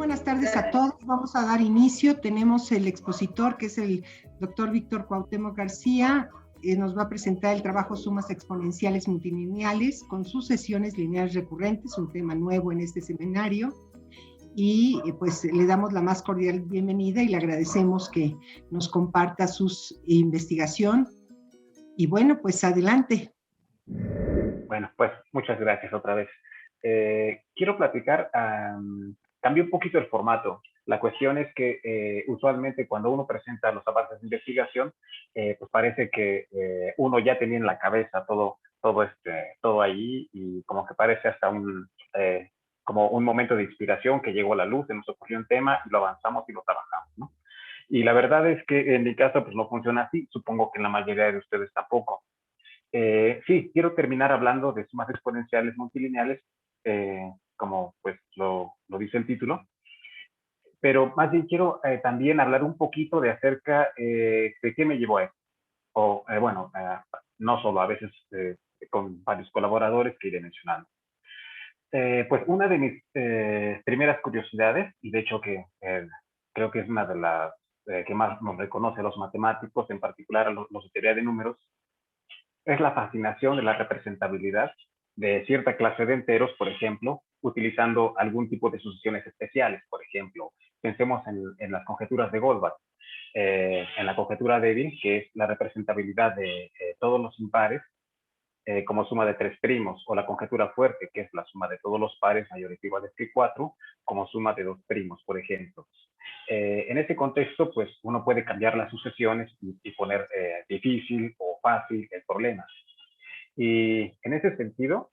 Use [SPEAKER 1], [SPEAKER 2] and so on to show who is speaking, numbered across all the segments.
[SPEAKER 1] buenas tardes a todos. Vamos a dar inicio. Tenemos el expositor, que es el doctor Víctor Cuauhtémoc García. Nos va a presentar el trabajo Sumas exponenciales multilineales con sucesiones lineales recurrentes, un tema nuevo en este seminario. Y pues le damos la más cordial bienvenida y le agradecemos que nos comparta su investigación. Y bueno, pues adelante.
[SPEAKER 2] Bueno, pues muchas gracias otra vez. Quiero platicar, cambié un poquito el formato. La cuestión es que usualmente cuando uno presenta los avances de investigación, pues parece que uno ya tenía en la cabeza todo ahí y como que parece hasta como un momento de inspiración que llegó a la luz, se nos ocurrió un tema y lo avanzamos y lo trabajamos, ¿no? Y la verdad es que en mi caso pues no funciona así, supongo que en la mayoría de ustedes tampoco. Sí, quiero terminar hablando de sumas exponenciales multilineales, como pues lo dice el título, pero más bien quiero también hablar un poquito de acerca de qué me llevó a esto. O bueno, no solo, a veces con varios colaboradores que iré mencionando. Pues una de mis primeras curiosidades, y de hecho que creo que es una de las que más nos reconoce a los matemáticos, en particular a los de teoría de números, es la fascinación de la representabilidad de cierta clase de enteros, por ejemplo, utilizando algún tipo de sucesiones especiales. Por ejemplo, pensemos en las conjeturas de Goldbach, en la conjetura débil, que es la representabilidad de todos los impares como suma de 3 primos, o la conjetura fuerte, que es la suma de todos los pares mayores o iguales que 4, como suma de 2 primos, por ejemplo. En ese contexto, pues uno puede cambiar las sucesiones y poner difícil o fácil el problema. Y en ese sentido,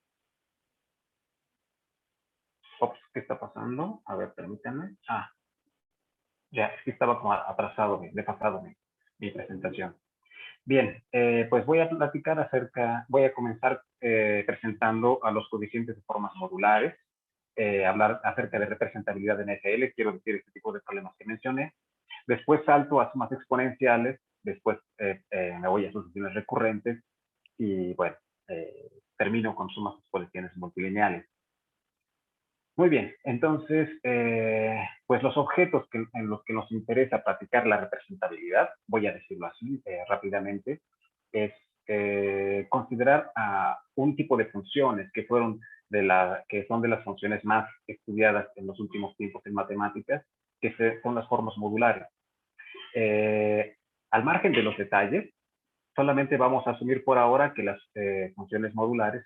[SPEAKER 2] ¿qué está pasando? A ver, permítanme. Ya, es que estaba como atrasado, desfasado mi presentación. Bien, pues voy a platicar voy a comenzar presentando a los coeficientes de formas modulares, hablar acerca de representabilidad en NFL, quiero decir este tipo de problemas que mencioné. Después salto a sumas exponenciales, después me voy a sucesiones recurrentes y bueno, termino con sumas exponenciales multilineales. Muy bien, entonces, pues los objetos en los que nos interesa practicar la representabilidad, voy a decirlo así rápidamente, es considerar a un tipo de funciones que son de las funciones más estudiadas en los últimos tiempos en matemáticas, que son las formas modulares. Al margen de los detalles, solamente vamos a asumir por ahora que las funciones modulares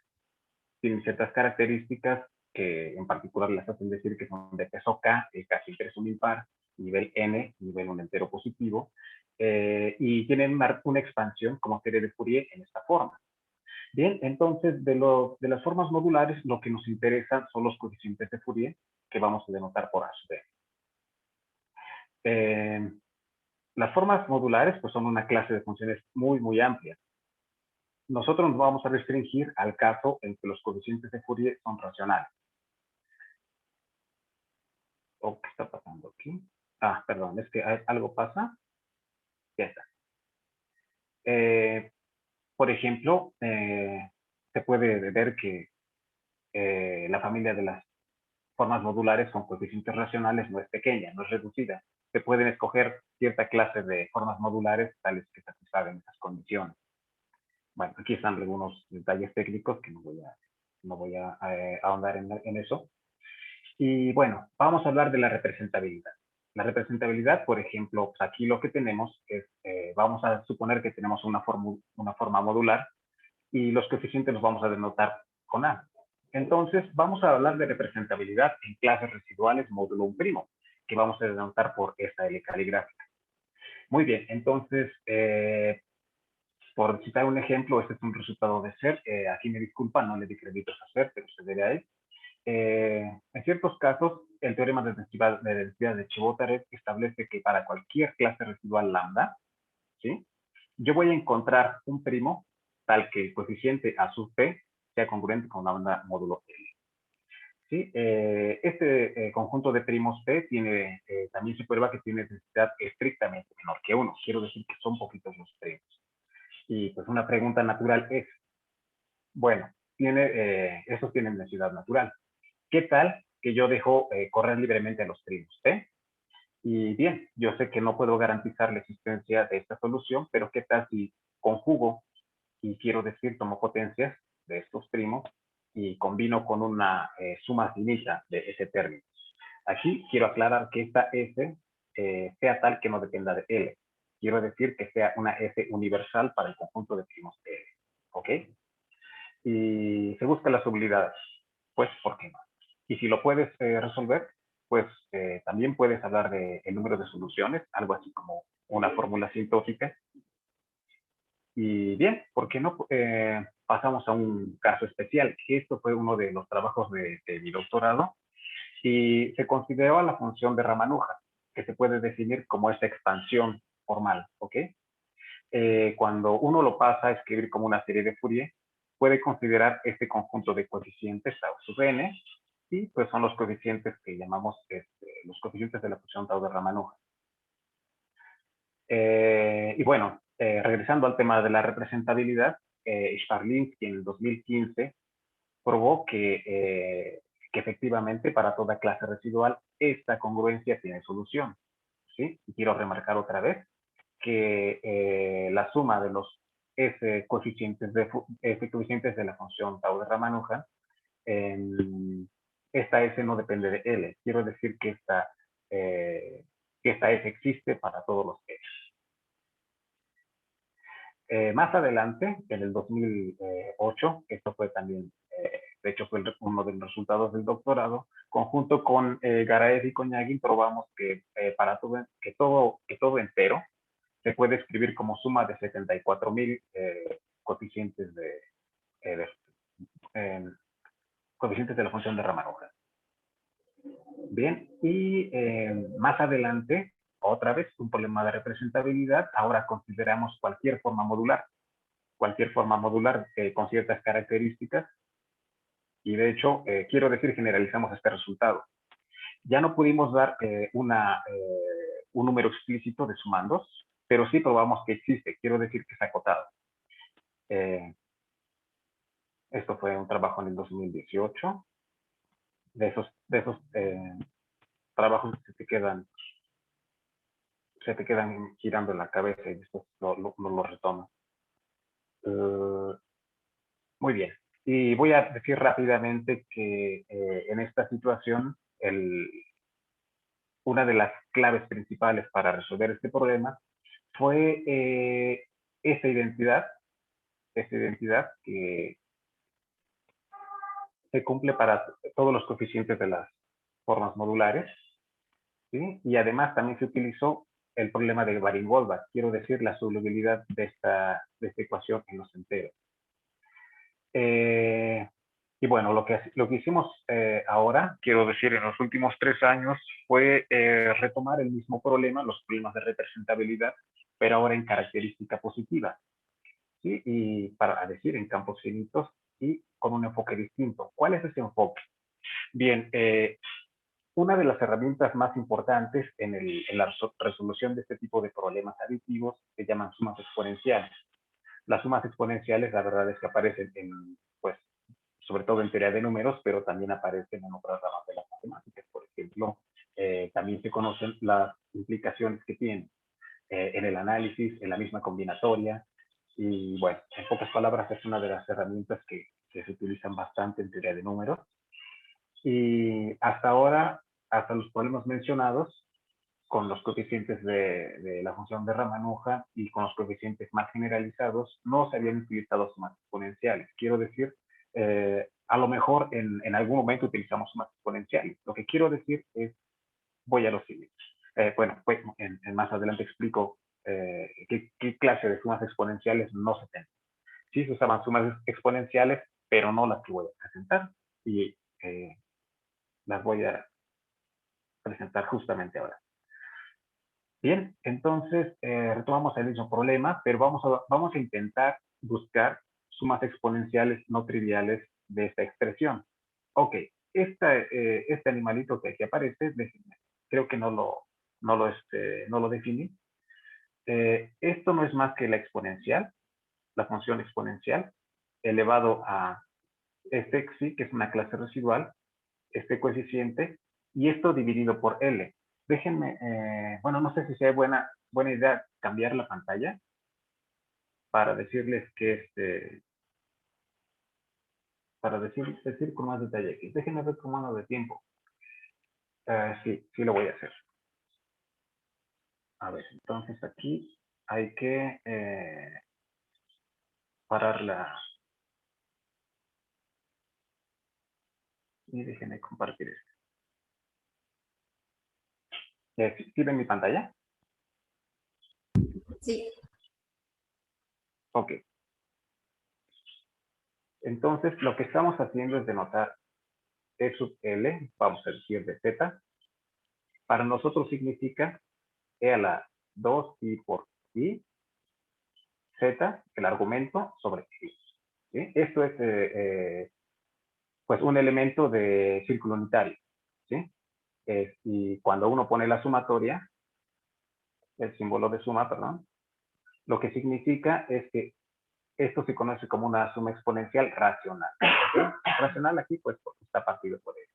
[SPEAKER 2] tienen ciertas características que en particular las hacen decir que son de peso K, el K siempre es un impar, nivel N, nivel un entero positivo, y tienen una expansión como serie de Fourier en esta forma. Bien, entonces de las formas modulares lo que nos interesa son los coeficientes de Fourier que vamos a denotar por H de. Las formas modulares pues son una clase de funciones muy amplia. Nosotros nos vamos a restringir al caso en que los coeficientes de Fourier son racionales. ¿Qué está pasando aquí? Perdón, es que algo pasa. Ya está. Por ejemplo, se puede ver que la familia de las formas modulares con coeficientes racionales no es pequeña, no es reducida. Se pueden escoger cierta clase de formas modulares tales que satisfagan esas condiciones. Bueno, aquí están algunos detalles técnicos que no voy a ahondar en eso. Y bueno, vamos a hablar de la representabilidad. La representabilidad, por ejemplo, pues aquí lo que tenemos es, vamos a suponer que tenemos una forma modular y los coeficientes los vamos a denotar con A. Entonces, vamos a hablar de representabilidad en clases residuales módulo 1', que vamos a denotar por esta L caligráfica. Muy bien, entonces, por citar un ejemplo, este es un resultado de SER. Aquí me disculpa, no le di créditos a SER, pero se debe a él. En ciertos casos, el teorema de densidad de Chebotarev establece que para cualquier clase residual lambda, ¿sí?, yo voy a encontrar un primo tal que el coeficiente A sub P sea congruente con la banda módulo L. ¿Sí? Este conjunto de primos P también se prueba que tiene densidad estrictamente menor que 1. Quiero decir que son poquitos los primos. Y pues una pregunta natural es, bueno, estos tienen densidad natural. ¿Qué tal que yo dejo correr libremente a los primos, ¿eh? Y bien, yo sé que no puedo garantizar la existencia de esta solución, pero ¿qué tal si conjugo y quiero decir tomo potencias de estos primos y combino con una suma finita de ese término? Aquí quiero aclarar que esta S sea tal que no dependa de L. Quiero decir que sea una S universal para el conjunto de primos L. ¿Ok? Y se busca la subunidad. Pues, ¿por qué no? Y si lo puedes resolver, pues también puedes hablar del número de soluciones, algo así como una fórmula sintótica. Y bien, ¿por qué no? Pasamos a un caso especial, que esto fue uno de los trabajos de mi doctorado, y se consideró a la función de Ramanujan, que se puede definir como esta expansión formal, ¿ok? Cuando uno lo pasa a escribir como una serie de Fourier, puede considerar este conjunto de coeficientes tau sub n, y pues son los coeficientes que llamamos los coeficientes de la función tau de Ramanujan. Y bueno, regresando al tema de la representabilidad, Sparlinski en el 2015 probó que efectivamente para toda clase residual esta congruencia tiene solución, ¿sí? Y quiero remarcar otra vez que la suma de los coeficientes de la función tau de Ramanujan, esta S no depende de L. Quiero decir que esta S existe para todos los S. Más adelante, en el 2008, esto fue también, de hecho fue uno de los resultados del doctorado, conjunto con Garaev y Coñagin probamos que para todo entero se puede escribir como suma de 74.000 coeficientes coeficientes de la función de Ramanujan. Bien, y más adelante, otra vez, un problema de representabilidad. Ahora consideramos cualquier forma modular con ciertas características, y de hecho, quiero decir, generalizamos este resultado. Ya no pudimos dar un número explícito de sumandos, pero sí probamos que existe, quiero decir que es acotado. Esto fue un trabajo en el 2018. De esos trabajos que se te quedan girando en la cabeza y después lo retomas. Muy bien. Y voy a decir rápidamente que en esta situación, una de las claves principales para resolver este problema fue esta identidad que se cumple para todos los coeficientes de las formas modulares, ¿sí? Y además también se utilizó el problema de Baring-Goldbach, quiero decir la solubilidad de esta ecuación en los enteros. Y bueno, lo que hicimos ahora, quiero decir, en los últimos 3 años, fue retomar el mismo problema, los problemas de representabilidad, pero ahora en característica positiva, ¿sí? Y para decir, en campos finitos y con un enfoque distinto. ¿Cuál es ese enfoque? Bien, una de las herramientas más importantes en la resolución de este tipo de problemas aditivos se llaman sumas exponenciales. Las sumas exponenciales, la verdad es que aparecen pues, sobre todo en teoría de números, pero también aparecen en otras ramas de las matemáticas. Por ejemplo, también se conocen las implicaciones que tienen en el análisis, en la misma combinatoria. Y bueno, en pocas palabras, es una de las herramientas que se utilizan bastante en teoría de números. Y hasta ahora, hasta los problemas mencionados, con los coeficientes de la función de Ramanujan y con los coeficientes más generalizados, no se habían utilizado sumas exponenciales. Quiero decir, a lo mejor en algún momento utilizamos sumas exponenciales. Lo que quiero decir es, voy a lo siguiente. Bueno, pues más adelante explico qué clase de sumas exponenciales no se tienen. Sí se usaban sumas exponenciales, pero no las que voy a presentar. Y las voy a presentar justamente ahora. Bien, entonces retomamos el mismo problema, pero vamos a intentar buscar sumas exponenciales no triviales de esta expresión. Ok, este animalito que aquí aparece, creo que no lo definí. Esto no es más que la exponencial, la función exponencial, elevado a fxi, que es una clase residual, este coeficiente, y esto dividido por L. Déjenme, bueno, no sé si sea buena idea cambiar la pantalla para decirles que para decir con más detalle aquí. Déjenme ver con mano de tiempo. Sí lo voy a hacer. A ver, entonces aquí hay que parar la... Y déjenme compartir esto. ¿Sí ven mi pantalla?
[SPEAKER 3] Sí.
[SPEAKER 2] Ok. Entonces, lo que estamos haciendo es denotar E sub L, vamos a decir de Z. Para nosotros significa E a la 2i por i, Z, el argumento, sobre i. ¿Sí? Esto es pues un elemento de círculo unitario. ¿Sí? Y cuando uno pone la sumatoria, el símbolo de suma, perdón, lo que significa es que esto se conoce como una suma exponencial racional. ¿Sí? Racional aquí, pues, porque está partido por él.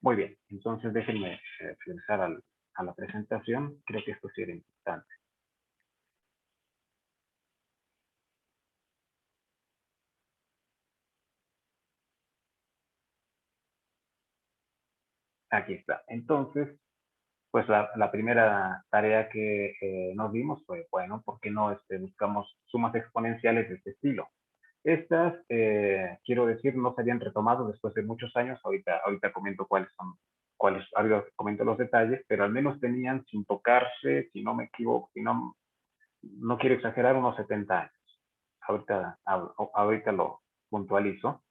[SPEAKER 2] Muy bien, entonces déjenme regresar a la presentación. Creo que esto sí era importante. Aquí está. Entonces, pues la primera tarea que nos dimos fue, bueno, ¿por qué no buscamos sumas exponenciales de este estilo? Estas, quiero decir, no se habían retomado después de muchos años. Ahorita comento ahorita comento los detalles, pero al menos tenían, sin tocarse, si no me equivoco, si no quiero exagerar, unos 70 años. Ahorita lo puntualizo.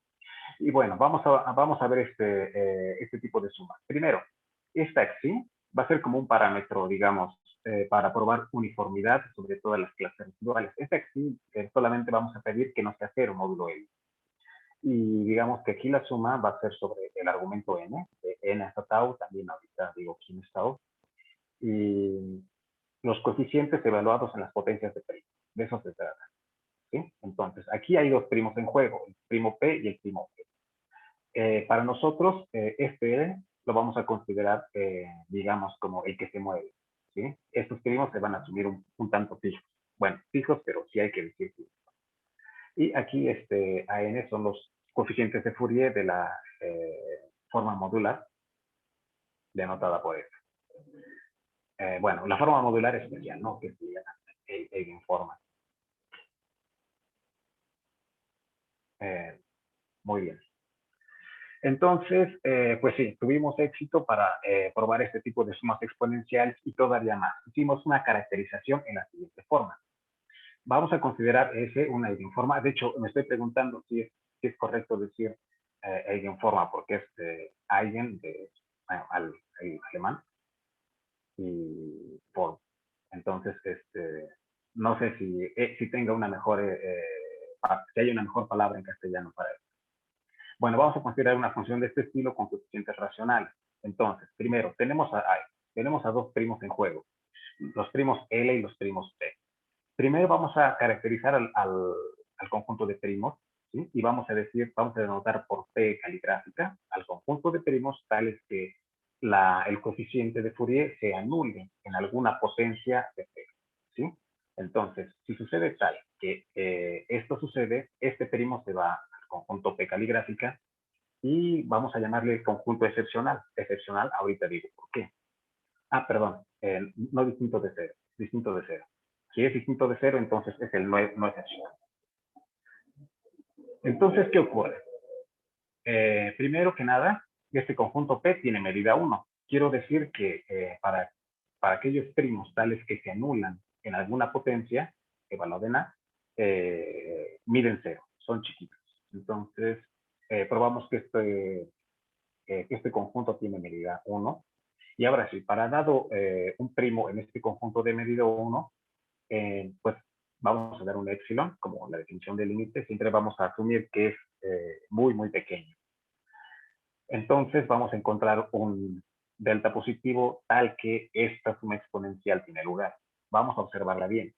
[SPEAKER 2] Y bueno, vamos a ver este tipo de sumas. Primero, esta XY va a ser como un parámetro, digamos, para probar uniformidad sobre todas las clases residuales. Esta XY solamente vamos a pedir que no sea 0 módulo L. Y digamos que aquí la suma va a ser sobre el argumento n, de n hasta tau, también ahorita digo quién es tau, y los coeficientes evaluados en las potencias de primo. De eso se trata. ¿Sí? Entonces, aquí hay dos primos en juego, el primo P y el primo P. Para nosotros, este lo vamos a considerar, digamos, como el que se mueve. ¿Sí? Estos primos se van a asumir un tanto fijos. Bueno, fijos, pero sí hay que decir fijos. Y aquí AN son los coeficientes de Fourier de la forma modular, denotada por esto. Bueno, la forma modular especial, ¿no? Que se llama eigenforma. Muy bien. Entonces, pues sí, tuvimos éxito para probar este tipo de sumas exponenciales y todavía más. Hicimos una caracterización en la siguiente forma. Vamos a considerar ese una eigenforma. De hecho, me estoy preguntando si es correcto decir eigenforma, porque es eigen de al alemán y form. Entonces, no sé si tenga una mejor, si hay una mejor palabra en castellano para eso. Bueno, vamos a considerar una función de este estilo con coeficientes racionales. Entonces, primero, tenemos a dos primos en juego, los primos L y los primos P. Primero vamos a caracterizar al conjunto de primos, ¿sí? Y vamos a denotar por P caligráfica al conjunto de primos tales que el coeficiente de Fourier se anule en alguna potencia de P, ¿sí? Entonces, si sucede tal que esto sucede, este primo se va al conjunto P caligráfica y vamos a llamarle conjunto excepcional. Excepcional, ahorita digo por qué. Perdón, no distinto de cero, distinto de cero. Si es distinto de cero, entonces es el no excepcional. Entonces, ¿qué ocurre? Primero que nada, este conjunto P tiene medida 1. Quiero decir que para aquellos primos tales que se anulan en alguna potencia, evaluada en A, miden 0, son chiquitos. Entonces, probamos que este conjunto tiene medida 1. Y ahora sí, para dado un primo en este conjunto de medida 1, pues vamos a dar un épsilon, como la definición del límite, siempre vamos a asumir que es muy, muy pequeño. Entonces vamos a encontrar un delta positivo tal que esta suma exponencial tiene lugar. Vamos a observarla bien.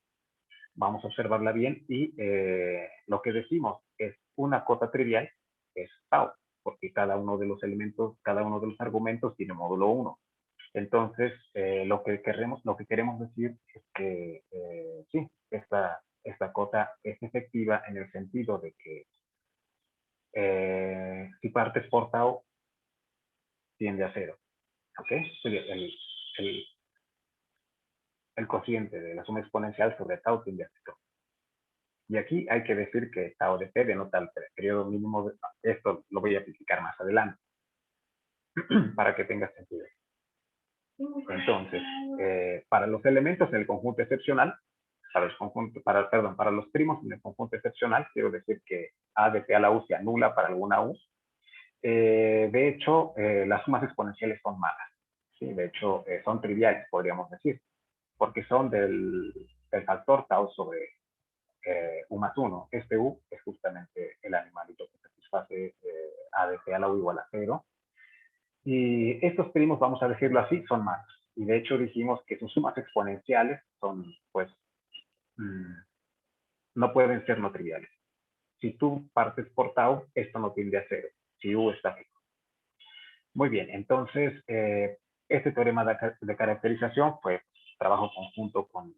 [SPEAKER 2] Vamos a observarla bien y lo que decimos es una cota trivial es tau, porque cada uno de los elementos, cada uno de los argumentos tiene módulo 1. Entonces, lo que queremos decir es que sí, esta cota es efectiva en el sentido de que si partes por tau, tiende a 0. ¿Ok? El cociente de la suma exponencial sobre tau tiende a 0. Y aquí hay que decir que tau de p denota el periodo mínimo. Esto lo voy a explicar más adelante para que tenga sentido. Entonces, para los elementos en el conjunto excepcional, para los primos en el conjunto excepcional, quiero decir que a de p a la u se anula para alguna u. De hecho, las sumas exponenciales son malas. ¿Sí? De hecho, son triviales, podríamos decir, porque son del factor tau sobre u más 1. Este u es justamente el animalito que satisface a de p a la u igual a 0. Y estos primos, vamos a decirlo así, son malos. Y de hecho dijimos que sus sumas exponenciales son, pues, no pueden ser no triviales. Si tú partes por tau, esto no tiende a 0, si u está fijo. Muy bien, entonces, este teorema de caracterización fue trabajo conjunto con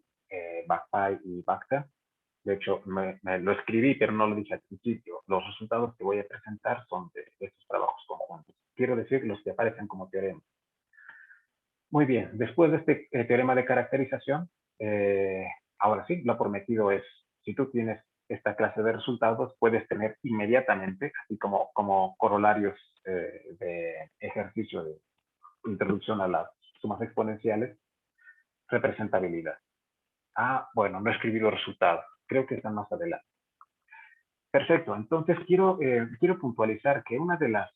[SPEAKER 2] Bakpay y Bakta. De hecho, me lo escribí, pero no lo dije al principio. Los resultados que voy a presentar son de estos trabajos conjuntos. Quiero decir, los que aparecen como teorema. Muy bien, después de este teorema de caracterización, ahora sí, lo prometido es, si tú tienes esta clase de resultados, puedes tener inmediatamente, así como corolarios de ejercicio de introducción a las sumas exponenciales, representabilidad. Bueno, no escribí los resultados, creo que están más adelante. Perfecto, entonces quiero puntualizar que una de las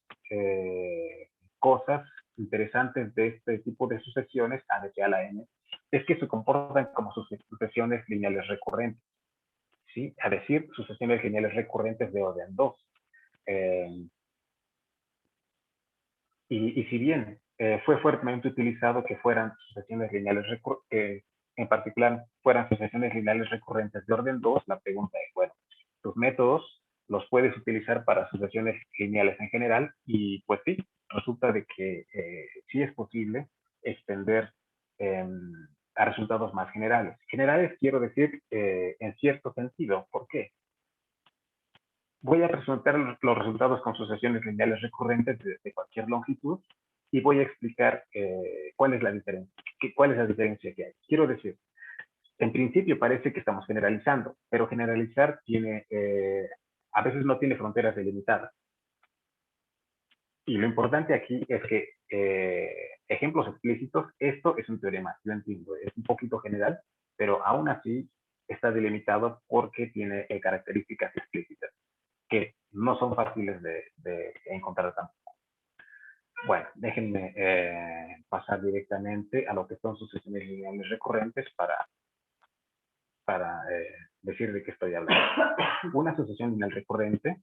[SPEAKER 2] cosas interesantes de este tipo de sucesiones, a de p a la n, es que se comportan como sucesiones lineales recurrentes. ¿Sí? A decir, sucesiones lineales recurrentes de orden 2. Y si bien fue fuertemente utilizado que fueran sucesiones lineales recurrentes, en particular fueran sucesiones lineales recurrentes de orden 2, la pregunta es, bueno, tus métodos los puedes utilizar para sucesiones lineales en general, y pues sí, resulta de que sí es posible extender a resultados más generales. Generales quiero decir en cierto sentido. ¿Por qué? Voy a presentar los resultados con sucesiones lineales recurrentes de cualquier longitud y voy a explicar cuál es la diferencia que hay. Quiero decir, en principio parece que estamos generalizando, pero generalizar a veces no tiene fronteras delimitadas. Y lo importante aquí es que ejemplos explícitos, esto es un teorema, yo entiendo, es un poquito general, pero aún así está delimitado porque tiene características explícitas que no son fáciles de encontrar tampoco. Bueno, déjenme pasar directamente a lo que son sucesiones lineales recurrentes para decir de qué estoy hablando. Una sucesión lineal recurrente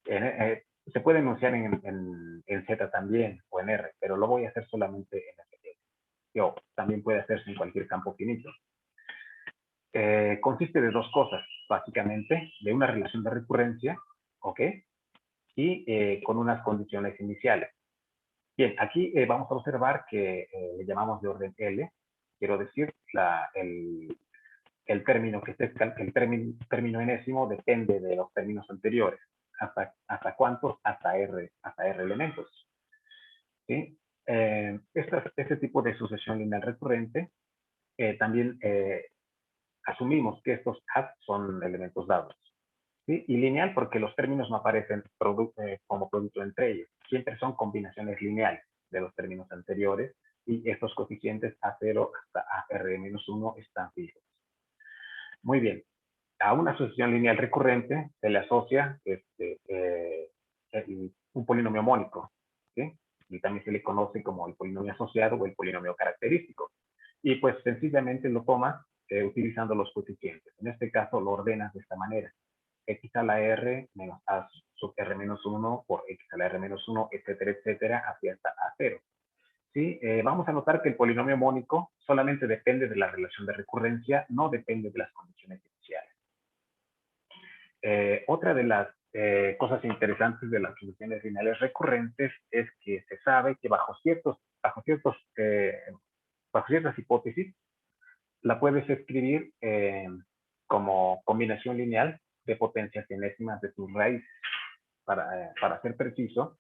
[SPEAKER 2] se puede enunciar en Z también o en R, pero lo voy a hacer solamente en FT. O también puede hacerse en cualquier campo finito. Consiste de dos cosas, básicamente, de una relación de recurrencia, ¿ok? Y con unas condiciones iniciales. Bien, aquí vamos a observar que le llamamos de orden L, quiero decir, el término término enésimo depende de los términos anteriores. ¿Hasta cuántos? Hasta R elementos. ¿Sí? Este tipo de sucesión lineal recurrente también asumimos que estos A son elementos dados. ¿Sí? Y lineal porque los términos no aparecen como producto entre ellos. Siempre son combinaciones lineales de los términos anteriores y estos coeficientes A0 hasta AR-1 están fijos. Muy bien. A una sucesión lineal recurrente se le asocia un polinomio mónico, ¿sí? Y también se le conoce como el polinomio asociado o el polinomio característico. Y pues sencillamente lo tomas utilizando los coeficientes. En este caso lo ordenas de esta manera. X a la R menos A sub R menos 1 por X a la R menos 1, etcétera, etcétera, hasta A0. ¿Sí? Vamos a notar que el polinomio mónico solamente depende de la relación de recurrencia, no depende de las condiciones iniciales. Otra de las cosas interesantes de las sucesiones lineales recurrentes es que se sabe que bajo ciertas hipótesis la puedes escribir como combinación lineal de potencias enésimas de sus raíces. Para ser preciso,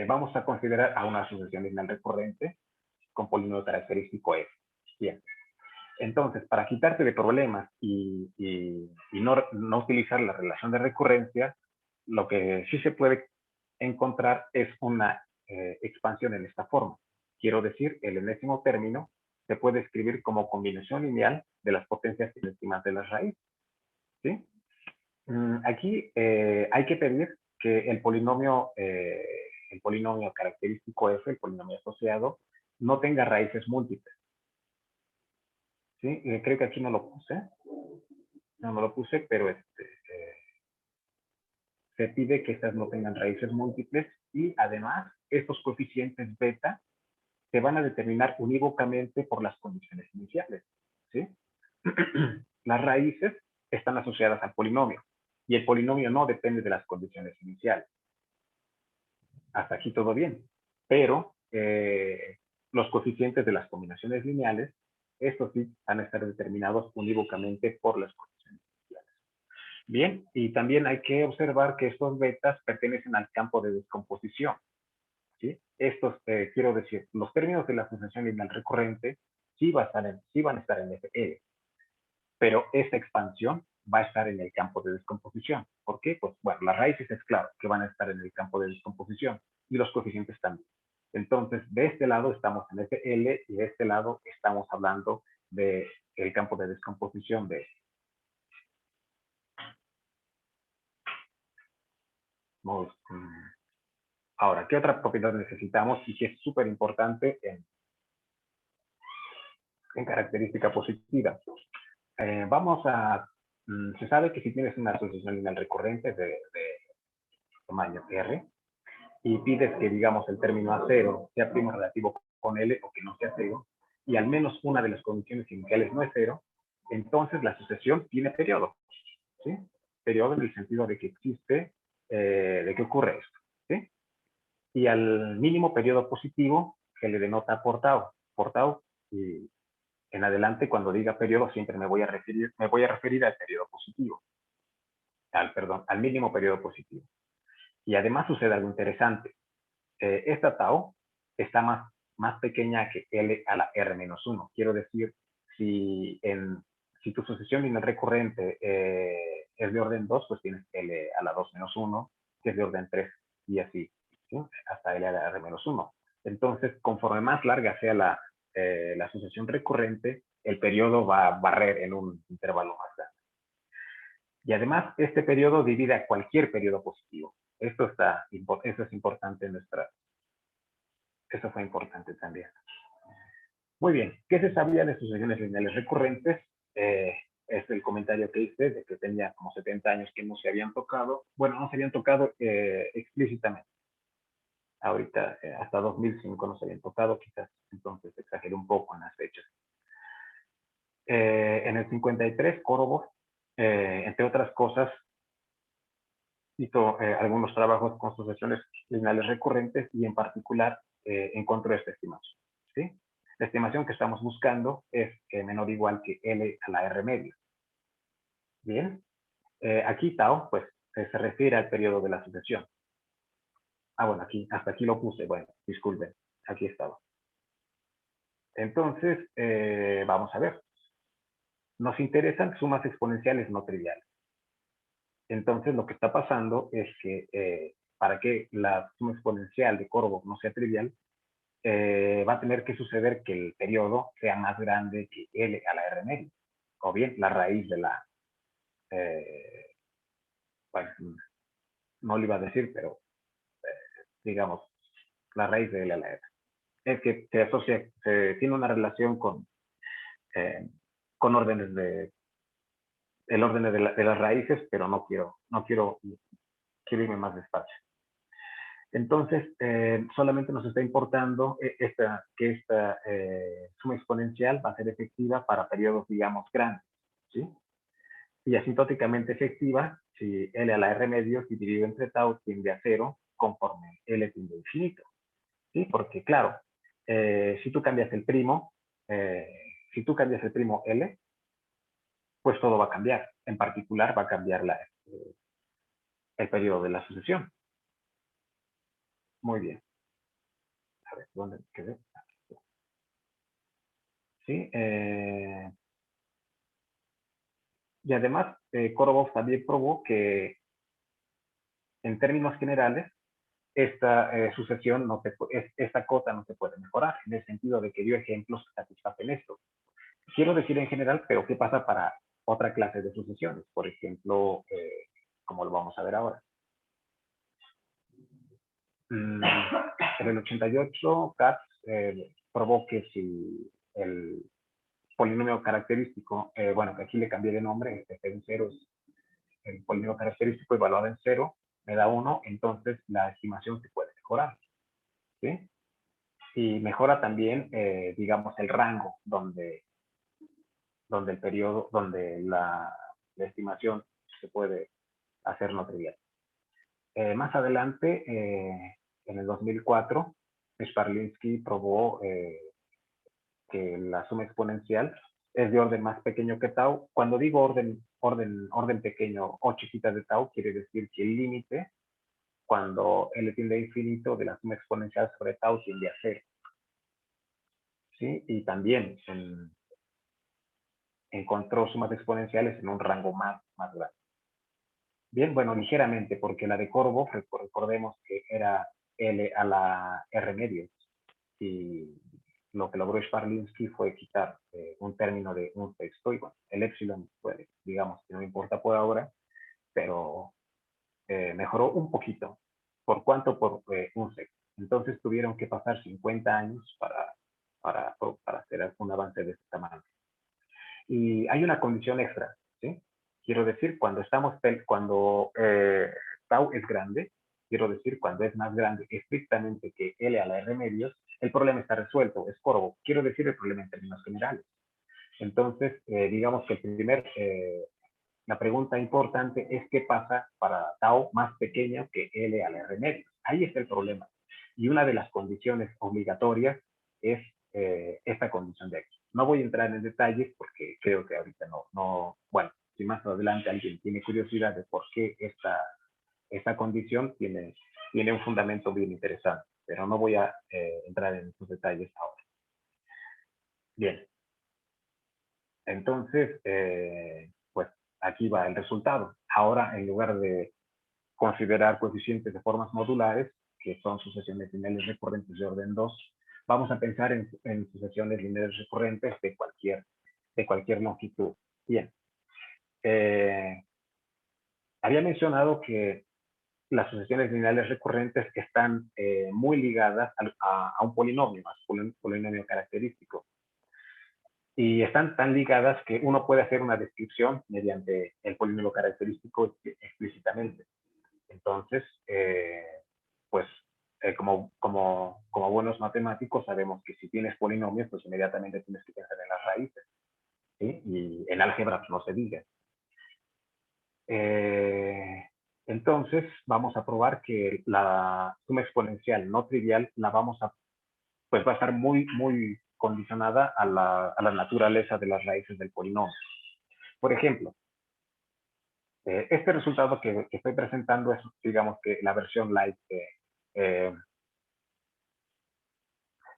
[SPEAKER 2] vamos a considerar a una sucesión lineal recurrente con polinomio característico F. Bien. Entonces, para quitarte de problemas y no utilizar la relación de recurrencia, lo que sí se puede encontrar es una expansión en esta forma. Quiero decir, el enésimo término se puede escribir como combinación lineal de las potencias enésimas de las raíces. ¿Sí? Aquí hay que pedir que el polinomio característico F, el polinomio asociado, no tenga raíces múltiples. ¿Sí? Creo que aquí no lo puse. No lo puse, pero se pide que estas no tengan raíces múltiples y además estos coeficientes beta se van a determinar unívocamente por las condiciones iniciales. ¿Sí? Las raíces están asociadas al polinomio y el polinomio no depende de las condiciones iniciales. Hasta aquí todo bien. Pero los coeficientes de las combinaciones lineales, estos sí van a estar determinados unívocamente por las condiciones iniciales. Bien, y también hay que observar que estos betas pertenecen al campo de descomposición. ¿Sí? Estos, quiero decir, los términos de la sucesión lineal recurrente sí van a estar en FL, pero esta expansión va a estar en el campo de descomposición. ¿Por qué? Pues bueno, las raíces es claro que van a estar en el campo de descomposición y los coeficientes también. Entonces, de este lado estamos en FL y de este lado estamos hablando del campo de descomposición de Ahora, ¿qué otra propiedad necesitamos y que es súper importante en característica positiva? Se sabe que si tienes una asociación lineal recurrente de tamaño R y pides que, digamos, el término A0 sea primo relativo con L o que no sea cero, y al menos una de las condiciones iniciales no es cero, entonces la sucesión tiene periodo. ¿Sí? Periodo en el sentido de que existe, de que ocurre esto. ¿Sí? Y al mínimo periodo positivo se le denota por tau. Por tau, y en adelante, cuando diga periodo, siempre me voy a referir al periodo positivo. Al mínimo periodo positivo. Y además sucede algo interesante. Esta tau está más pequeña que L a la R menos 1. Quiero decir, si tu sucesión lineal recurrente es de orden 2, pues tienes L a la 2 menos 1, que es de orden 3, y así, ¿sí? Hasta L a la R menos 1. Entonces, conforme más larga sea la sucesión recurrente, el periodo va a barrer en un intervalo más grande. Y además, este periodo divide a cualquier periodo positivo. Eso es importante Eso fue importante también. Muy bien. ¿Qué se sabía de sucesiones lineales recurrentes? Es el comentario que hice de que tenía como 70 años que no se habían tocado. Bueno, no se habían tocado explícitamente. Ahorita, hasta 2005 no se habían tocado, quizás entonces exageré un poco en las fechas. En el 53, Koroboff, entre otras cosas, hizo algunos trabajos con sucesiones lineales recurrentes y en particular encontró esta estimación. ¿Sí? La estimación que estamos buscando es menor o igual que L a la R medio. Bien. Aquí tau, pues, se refiere al periodo de la sucesión. Bueno, hasta aquí lo puse. Bueno, disculpen. Aquí estaba. Entonces, vamos a ver. Nos interesan sumas exponenciales no triviales. Entonces, lo que está pasando es que para que la suma exponencial de Koroboff no sea trivial, va a tener que suceder que el periodo sea más grande que L a la R medio, o bien la raíz de la, bueno, no lo iba a decir, pero digamos, la raíz de L a la R. Es que tiene una relación con órdenes el orden de las raíces, pero no quiero irme más despacio. Entonces, solamente nos está importando que esta suma exponencial va a ser efectiva para periodos, digamos, grandes, ¿sí? Y asintóticamente efectiva si L a la R medios dividido entre tau tiende a 0 conforme L tiende a infinito. ¿Sí? Porque, claro, si tú cambias el primo, L, pues todo va a cambiar. En particular, va a cambiar el periodo de la sucesión. Muy bien. A ver, ¿dónde quedé? ¿Sí? Y además, Korovov también probó que, en términos generales, esta sucesión, esta cota no se puede mejorar, en el sentido de que dio ejemplos que satisfacen esto. Quiero decir en general, pero ¿qué pasa para otra clase de sucesiones? Por ejemplo, como lo vamos a ver ahora. En el 88, Katz probó que si el polinomio característico, bueno, que aquí le cambié de nombre, este en cero es el polinomio característico evaluado en 0, me da 1, entonces la estimación se puede mejorar. ¿Sí? Y mejora también, digamos, el rango donde el periodo, donde la estimación se puede hacer no trivial. Más adelante, en el 2004, Sparlinski probó que la suma exponencial es de orden más pequeño que tau. Cuando digo orden pequeño o chiquita de tau, quiere decir que el límite, cuando L tiende a infinito, de la suma exponencial sobre tau tiende a 0. ¿Sí? Y también encontró sumas exponenciales en un rango más grande. Bien, bueno, ligeramente, porque la de Corvo, recordemos que era L a la R medios. Y lo que logró Sparlinski fue quitar un término de un sexto. Y bueno, el epsilon, pues, digamos que no importa por ahora, pero mejoró un poquito. ¿Por cuánto? Por un sexto. Entonces tuvieron que pasar 50 años para hacer un avance de este tamaño. Y hay una condición extra, ¿sí? Quiero decir, cuando tau es grande, quiero decir, cuando es más grande estrictamente que L a la R medios, el problema está resuelto, es Corvo. Quiero decir, el problema en términos generales. Entonces, digamos que la pregunta importante es qué pasa para tau más pequeño que L a la R medios. Ahí está el problema. Y una de las condiciones obligatorias es esta condición de aquí. No voy a entrar en detalles porque creo que ahorita bueno, si más adelante alguien tiene curiosidad de por qué esta condición tiene un fundamento bien interesante, pero no voy a entrar en esos detalles ahora. Bien. Entonces, pues aquí va el resultado. Ahora, en lugar de considerar coeficientes de formas modulares, que son sucesiones lineales recurrentes de orden 2, vamos a pensar en sucesiones lineales recurrentes de cualquier longitud. Bien. Había mencionado que las sucesiones lineales recurrentes están muy ligadas a un polinomio, polinomio característico. Y están tan ligadas que uno puede hacer una descripción mediante el polinomio característico explícitamente. Entonces, pues como buenos matemáticos sabemos que si tienes polinomios, pues inmediatamente tienes que pensar en las raíces. ¿Sí? Y en álgebra pues, no se diga. Entonces, vamos a probar que la suma exponencial no trivial pues va a estar muy condicionada a la naturaleza de las raíces del polinomio. Por ejemplo, este resultado que estoy presentando es, digamos que la versión light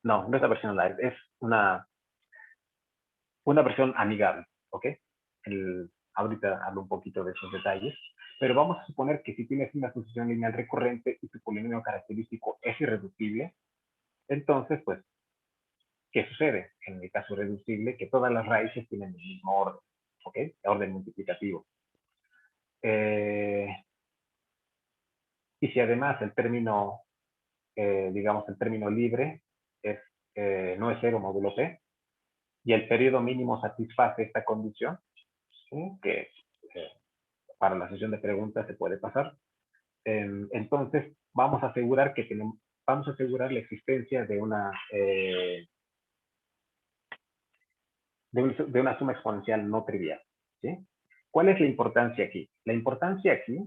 [SPEAKER 2] no es la versión light, es una versión amigable, ¿ok? Ahorita hablo un poquito de esos detalles, pero vamos a suponer que si tienes una sucesión lineal recurrente y tu polinomio característico es irreducible, entonces, pues, ¿qué sucede? En el caso reducible, que todas las raíces tienen el mismo orden, ¿ok? Orden multiplicativo. Y si además el término, digamos, el término libre no es 0 módulo P, y el periodo mínimo satisface esta condición, ¿sí? Que para la sesión de preguntas se puede pasar. Entonces, vamos a asegurar la existencia de una suma exponencial no trivial, ¿sí? ¿Cuál es la importancia aquí? La importancia aquí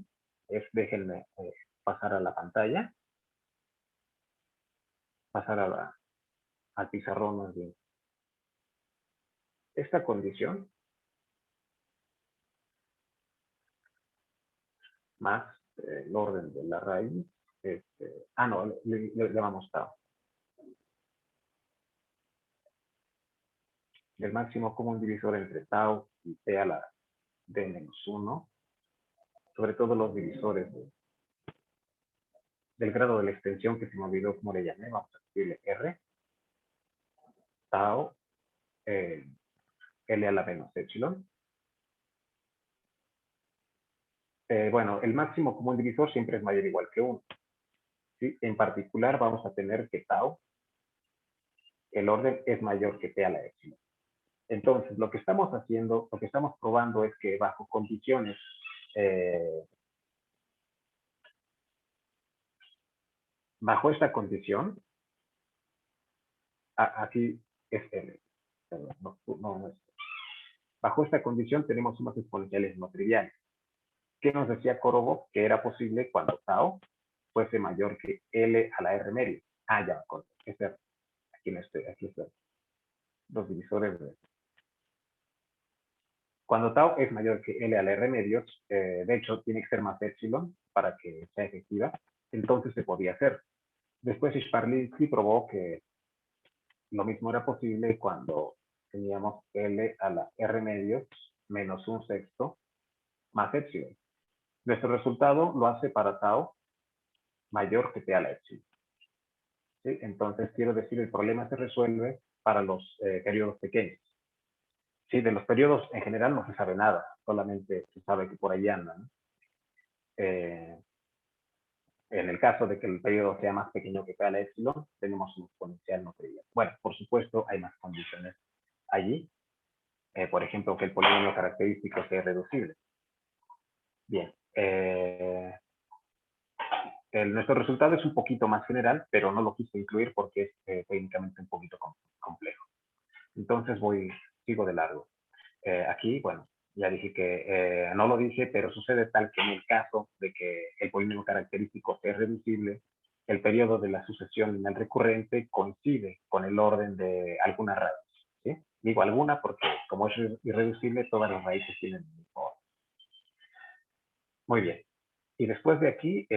[SPEAKER 2] es, déjenme pasar a la pantalla, pasar al pizarrón más bien. Esta condición más el orden de la raíz, no, le llamamos tau. El máximo común divisor entre tau y t a la d-1, sobre todo los divisores del grado de la extensión que se me olvidó cómo le llamé, vamos a escribirle r, tau, l a la menos epsilon. Bueno, el máximo común divisor siempre es mayor o igual que 1. ¿Sí? En particular vamos a tener que tau, el orden es mayor que t a la epsilon. Entonces, lo que estamos haciendo, lo que estamos probando es que bajo condiciones bajo esta condición, aquí es L, perdón, no es. Bajo esta condición tenemos sumas exponenciales no triviales. ¿Qué nos decía Korobov? Que era posible cuando tau fuese mayor que L a la R medio. Ya, aquí está. Los divisores de... Cuando tau es mayor que L a la R medio, de hecho tiene que ser más epsilon para que sea efectiva, entonces se podía hacer. Después Sparlinski probó que lo mismo era posible cuando teníamos L a la R medio menos 1/6 más epsilon. Nuestro resultado lo hace para tau mayor que t a la epsilon. ¿Sí? Entonces, quiero decir, el problema se resuelve para los periodos pequeños. Sí, de los periodos en general no se sabe nada, solamente se sabe que por ahí andan. En el caso de que el periodo sea más pequeño que t a la epsilon, tenemos un exponencial no trivial. Bueno, por supuesto, hay más condiciones allí. Por ejemplo, que el polinomio característico sea irreducible. Bien. Nuestro resultado es un poquito más general, pero no lo quise incluir porque es técnicamente un poquito complejo. Entonces sigo de largo. Aquí, bueno, ya dije que no lo dije, pero sucede tal que en el caso de que el polinomio característico sea reducible, el periodo de la sucesión lineal recurrente coincide con el orden de alguna raíz. ¿Sí? Digo alguna porque como es irreducible, todas las raíces tienen el mismo orden. Muy bien. Y después de aquí,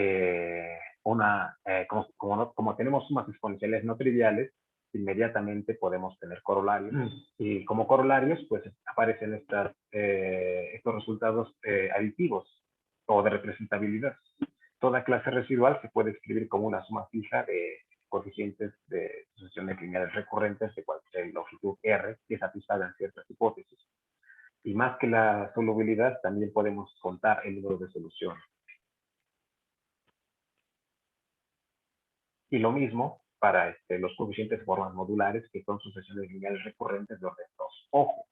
[SPEAKER 2] como tenemos sumas exponenciales no triviales, inmediatamente podemos tener corolarios. Y como corolarios, pues aparecen estos resultados aditivos o de representabilidad. Toda clase residual se puede escribir como una suma fija de coeficientes de sucesiones lineales recurrentes de cualquier longitud R que satisfagan ciertas hipótesis. Y más que la solubilidad, también podemos contar el número de soluciones. Y lo mismo para los coeficientes de formas modulares, que son sucesiones lineales recurrentes de orden 2. Ojo,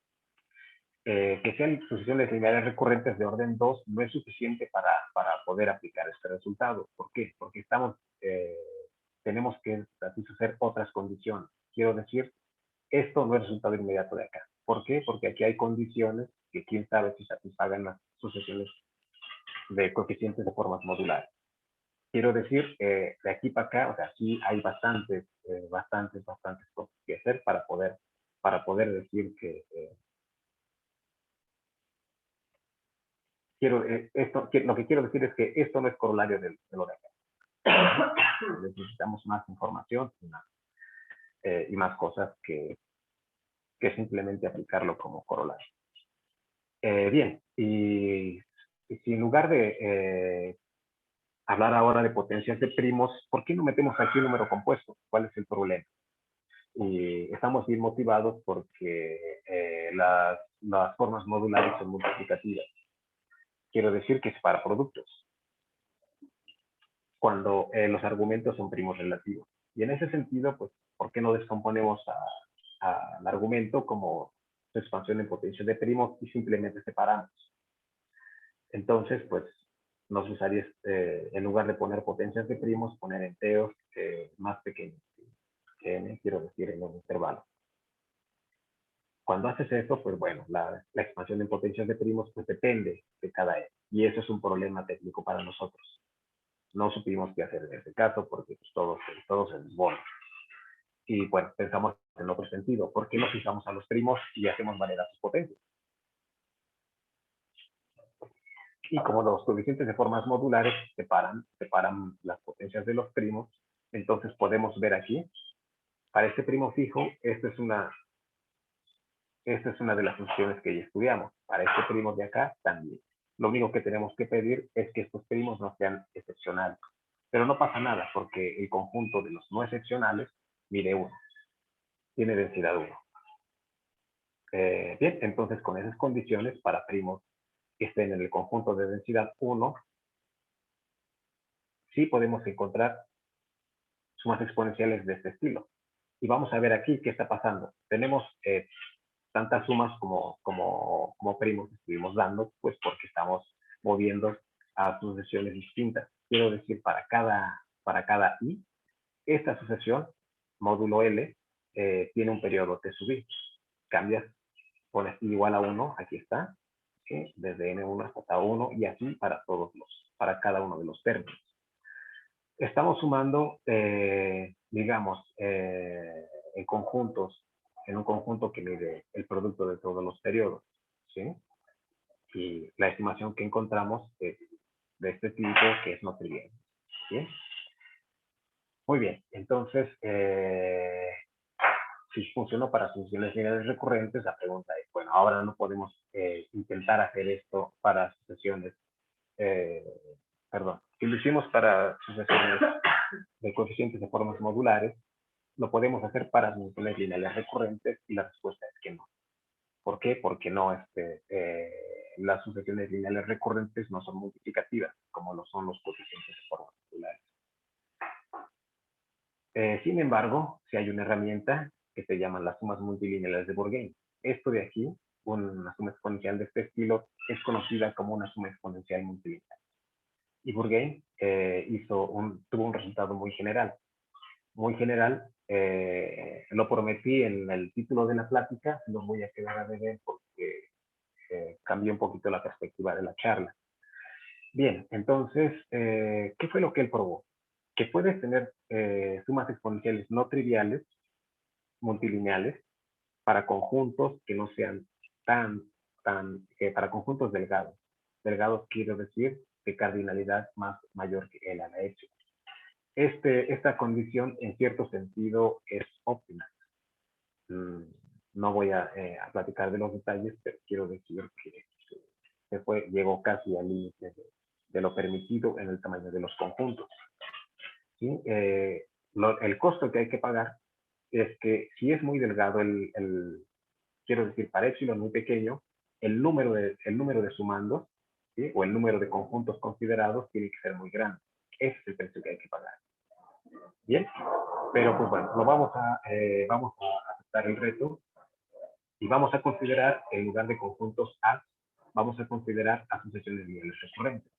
[SPEAKER 2] que sean sucesiones lineales recurrentes de orden 2 no es suficiente para poder aplicar este resultado. ¿Por qué? Porque tenemos que satisfacer otras condiciones. Quiero decir, esto no es resultado inmediato de acá. ¿Por qué? Porque aquí hay condiciones que quién sabe si satisfagan las sucesiones de coeficientes de formas modulares. Quiero decir, de aquí para acá, o sea, sí hay bastantes cosas que hacer para poder decir que lo que quiero decir es que esto no es corolario de lo de acá. Necesitamos más información y más cosas que simplemente aplicarlo como corolario. Bien, y si en lugar de hablar ahora de potencias de primos, ¿por qué no metemos aquí un número compuesto? ¿Cuál es el problema? Y estamos bien motivados porque las formas modulares son multiplicativas. Quiero decir que es para productos, cuando los argumentos son primos relativos. Y en ese sentido, pues, ¿por qué no descomponemos al argumento como su expansión en potencia de primos y simplemente separamos? Entonces, pues, nos gustaría, en lugar de poner potencias de primos, poner enteros más pequeños que n, quiero decir, en un intervalo. Cuando haces eso, pues bueno, la expansión en potencias de primos pues depende de cada E. Y eso es un problema técnico para nosotros. No supimos qué hacer en este caso porque pues, todo se desborda. Y bueno, pensamos en otro sentido. ¿Por qué no fijamos a los primos y hacemos valer a sus potencias? Y como los coeficientes de formas modulares separan las potencias de los primos, entonces podemos ver aquí, para este primo fijo, esta es una de las funciones que ya estudiamos. Para este primo de acá también. Lo único que tenemos que pedir es que estos primos no sean excepcionales. Pero no pasa nada, porque el conjunto de los no excepcionales mide 1. Tiene densidad 1. Bien, entonces con esas condiciones, para primos que estén en el conjunto de densidad 1, sí podemos encontrar sumas exponenciales de este estilo. Y vamos a ver aquí qué está pasando. Tenemos tantas sumas como primos que estuvimos dando, pues porque estamos moviendo a sucesiones distintas. Quiero decir, para cada i, esta sucesión, módulo L, tiene un periodo t sub i. Cambias, pones i igual a 1, aquí está, ¿sí? Desde n1 hasta 1 y así para cada uno de los términos. Estamos sumando, digamos, en conjuntos, en un conjunto que mide el producto de todos los periodos, ¿sí? Y la estimación que encontramos es de este tipo, que es no trivial, ¿sí? Muy bien, entonces, si funcionó para funciones lineales recurrentes, la pregunta es, bueno, ahora no podemos intentar hacer esto para sucesiones, perdón, si lo hicimos para sucesiones de coeficientes de formas modulares, lo podemos hacer para funciones lineales recurrentes y la respuesta es que no. ¿Por qué? Porque no, las sucesiones lineales recurrentes no son multiplicativas, como lo son los coeficientes de formas modulares. Sin embargo, si hay una herramienta que se llama las sumas multilineales de Bourgain. Esto de aquí, una suma exponencial de este estilo, es conocida como una suma exponencial multilineal. Y Bourgain tuvo un resultado muy general. Muy general, lo prometí en el título de la plática, lo voy a quedar a deber porque cambió un poquito la perspectiva de la charla. Bien, entonces, ¿qué fue lo que él probó? Que puedes tener sumas exponenciales no triviales, multilineales, para conjuntos que no sean para conjuntos delgados. Delgados quiero decir de cardinalidad mayor que L a la H. Esta condición en cierto sentido es óptima. No voy a platicar de los detalles, pero quiero decir que llegó casi al límite de lo permitido en el tamaño de los conjuntos. ¿Sí? El costo que hay que pagar es que si es muy delgado, quiero decir, para epsilon muy pequeño, el número de sumandos, ¿sí? O el número de conjuntos considerados tiene que ser muy grande. Ese es el precio que hay que pagar. Bien, pero pues bueno, vamos a aceptar el reto y vamos a considerar, en lugar de conjuntos A, vamos a considerar asociaciones lineales recurrentes.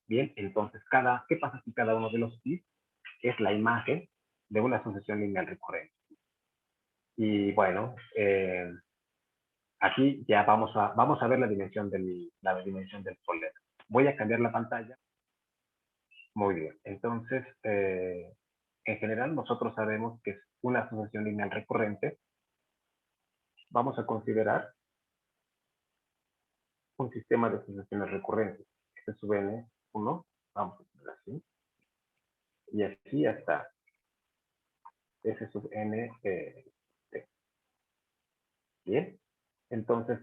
[SPEAKER 2] Bien, entonces, ¿qué pasa si cada uno de los i es la imagen de una asociación lineal recurrente? Y bueno, aquí ya vamos a ver la dimensión del problema. Voy a cambiar la pantalla. Muy bien, entonces, en general, nosotros sabemos que es una asociación lineal recurrente. Vamos a considerar un sistema de asociaciones recurrentes. Este sub n1, vamos a poner así. Y así hasta S sub n t. Bien, entonces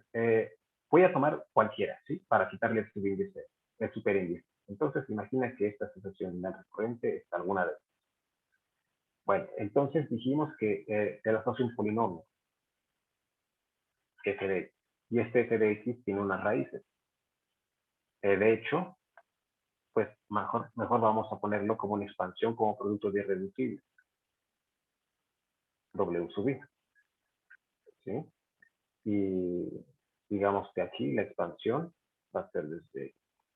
[SPEAKER 2] voy a tomar cualquiera, ¿sí? Para quitarle el subíndice, el superíndice. Entonces imagina que esta asociación lineal recurrente es alguna de estas. Bueno, entonces dijimos que te asocia un polinomio, f de x, y este f de x tiene unas raíces. De hecho, pues mejor vamos a ponerlo como una expansión, como producto de irreducible. W sub i. ¿Sí? Y digamos que aquí la expansión va a ser desde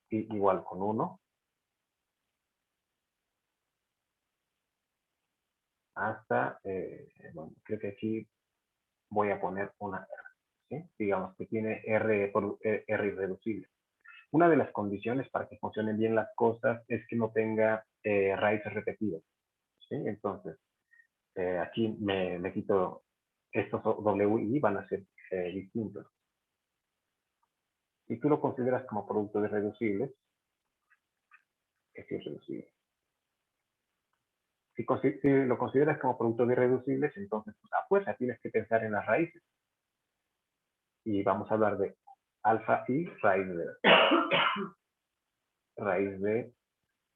[SPEAKER 2] i igual con 1 hasta, bueno, creo que aquí voy a poner una R. ¿sí? Digamos que tiene R irreducible. Una de las condiciones para que funcionen bien las cosas es que no tenga raíces repetidas, ¿sí? Entonces, aquí me quito estos W y I van a ser distintos. Si tú lo consideras como producto de irreducibles, es irreducible. Si lo consideras como producto de irreducibles, entonces pues, a fuerza tienes que pensar en las raíces. Y vamos a hablar de alfa i raíz de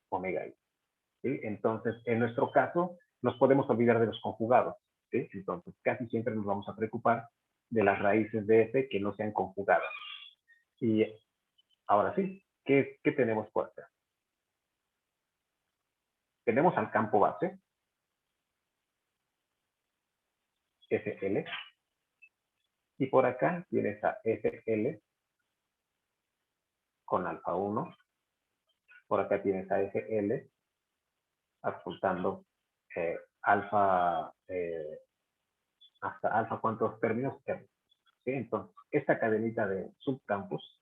[SPEAKER 2] omega i. ¿Sí? Entonces, en nuestro caso, nos podemos olvidar de los conjugados. ¿Sí? Entonces, casi siempre nos vamos a preocupar de las raíces de f que no sean conjugadas. Y ahora sí, ¿qué tenemos por acá? Tenemos al campo base, FL, y por acá tienes a FL con alfa 1, por acá tienes a FL adjuntando alfa, hasta alfa, ¿cuántos términos? R. ¿Sí? Entonces, esta cadenita de subcampos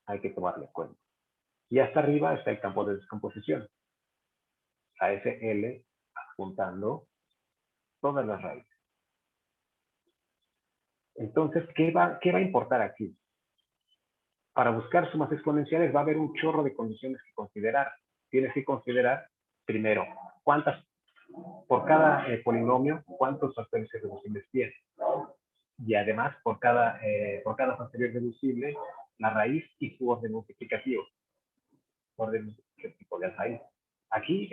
[SPEAKER 2] hay que tomarle en cuenta. Y hasta arriba está el campo de descomposición, a FL adjuntando todas las raíces. Entonces, ¿qué va a importar aquí? Para buscar sumas exponenciales va a haber un chorro de condiciones que considerar. Tienes que considerar, primero, por cada polinomio, cuántos factores irreducibles tiene. Y además, por cada factor irreducible, la raíz y su orden multiplicativo. Orden multiplicativo de la raíz. Aquí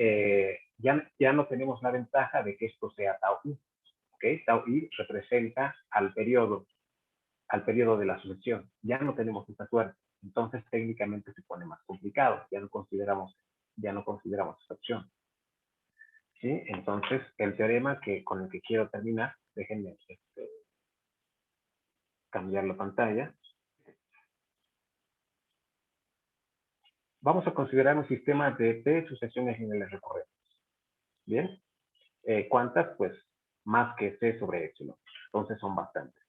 [SPEAKER 2] ya no tenemos la ventaja de que esto sea tau i. ¿Okay? Tau i representa al periodo de la sucesión. Ya no tenemos esta suerte. Entonces, técnicamente se pone más complicado. Ya no consideramos esta opción. ¿Sí? Entonces, el teorema con el que quiero terminar, déjenme cambiar la pantalla. Vamos a considerar un sistema de P sucesiones lineales recurrentes. ¿Bien? ¿Cuántas? Pues más que C sobre epsilon. Entonces son bastantes.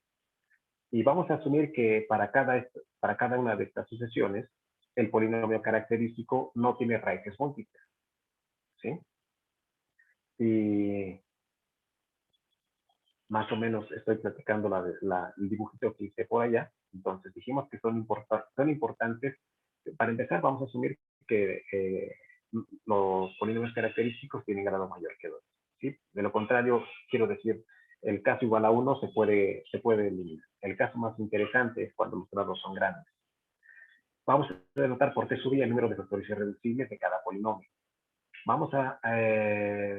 [SPEAKER 2] Y vamos a asumir que para cada una de estas sucesiones, el polinomio característico no tiene raíces múltiples. ¿Sí? Y más o menos estoy platicando el dibujito que hice por allá. Entonces dijimos que son importantes. Para empezar, vamos a asumir que los polinomios característicos tienen grado mayor que 2. ¿Sí? De lo contrario, quiero decir, el caso igual a 1 se puede eliminar. El caso más interesante es cuando los grados son grandes. Vamos a denotar por T sub i el número de factores irreducibles de cada polinomio. Vamos a,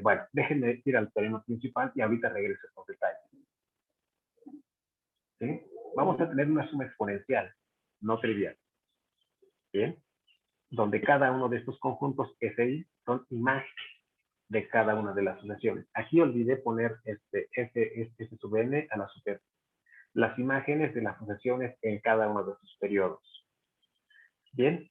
[SPEAKER 2] bueno, déjenme ir al teorema principal y ahorita regreso a estos detalles. ¿Sí? Vamos a tener una suma exponencial, no trivial. ¿Bien? Donde cada uno de estos conjuntos SI son imágenes de cada una de las sucesiones. Aquí olvidé poner este sub n a la super. Las imágenes de las sucesiones en cada uno de sus periodos. Bien,